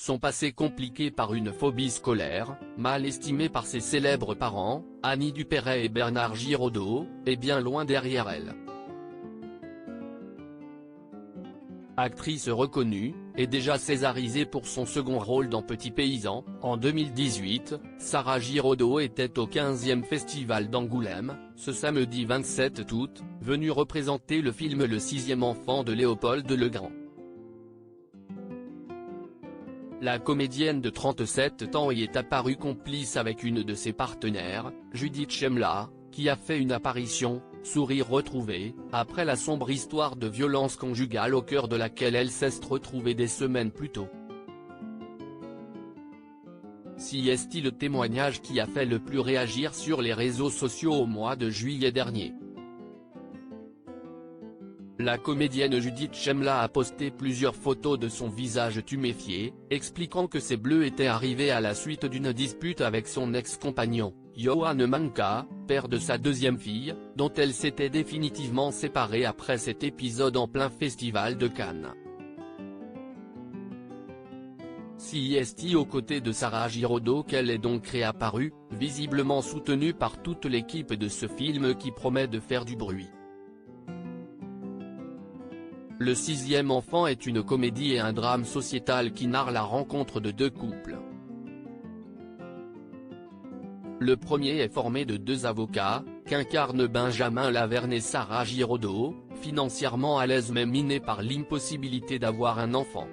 son passé compliqué par une phobie scolaire, mal estimée par ses célèbres parents, Annie Dupéret et Bernard Giraudot, est bien loin derrière elle. Actrice reconnue, et déjà césarisée pour son second rôle dans Petit Paysan, en 2018, Sarah Giraudot était au 15e Festival d'Angoulême, ce samedi 27 août, venue représenter le film Le sixième enfant de Léopold Legrand. La comédienne de 37 ans y est apparue complice avec une de ses partenaires, Judith Chemla, qui a fait une apparition, sourire retrouvé, après la sombre histoire de violence conjugale au cœur de laquelle elle s'est retrouvée des semaines plus tôt. Si est-il le témoignage qui a fait le plus réagir sur les réseaux sociaux au mois de juillet dernier. La comédienne Judith Chemla a posté plusieurs photos de son visage tuméfié, expliquant que ses bleus étaient arrivés à la suite d'une dispute avec son ex-compagnon, Yohan Manka, père de sa deuxième fille, dont elle s'était définitivement séparée après cet épisode en plein festival de Cannes. Si est aux côtés de Sarah Giraudot qu'elle est donc réapparue, visiblement soutenue par toute l'équipe de ce film qui promet de faire du bruit. Le sixième enfant est une comédie et un drame sociétal qui narre la rencontre de deux couples. Le premier est formé de deux avocats, qu'incarnent Benjamin Laverne et Sarah Giraudot, financièrement à l'aise mais minés par l'impossibilité d'avoir un enfant.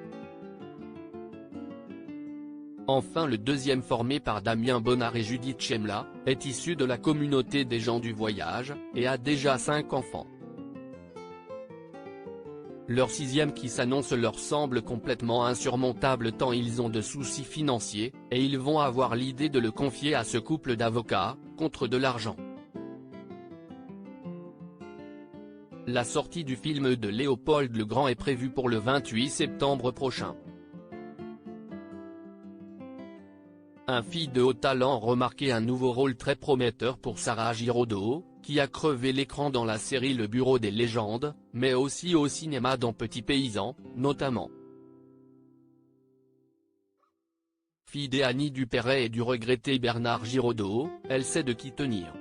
Enfin le deuxième formé par Damien Bonnard et Judith Chemla, est issu de la communauté des gens du voyage, et a déjà 5 enfants. Leur sixième qui s'annonce leur semble complètement insurmontable tant ils ont de soucis financiers, et ils vont avoir l'idée de le confier à ce couple d'avocats, contre de l'argent. La sortie du film de Léopold Legrand est prévue pour le 28 septembre prochain. Un fille de haut talent remarquait un nouveau rôle très prometteur pour Sarah Giraudot, qui a crevé l'écran dans la série Le Bureau des légendes, mais aussi au cinéma dans Petit Paysan, notamment. Fille d'Annie Dupéret et du regretté Bernard Giraudot, elle sait de qui tenir.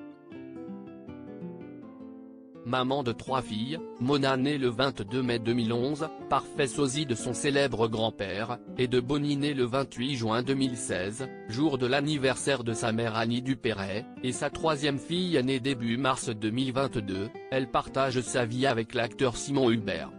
Maman de 3 filles, Mona née le 22 mai 2011, parfait sosie de son célèbre grand-père, et de Bonnie née le 28 juin 2016, jour de l'anniversaire de sa mère Annie Dupéret, et sa troisième fille née début mars 2022, elle partage sa vie avec l'acteur Simon Hubert.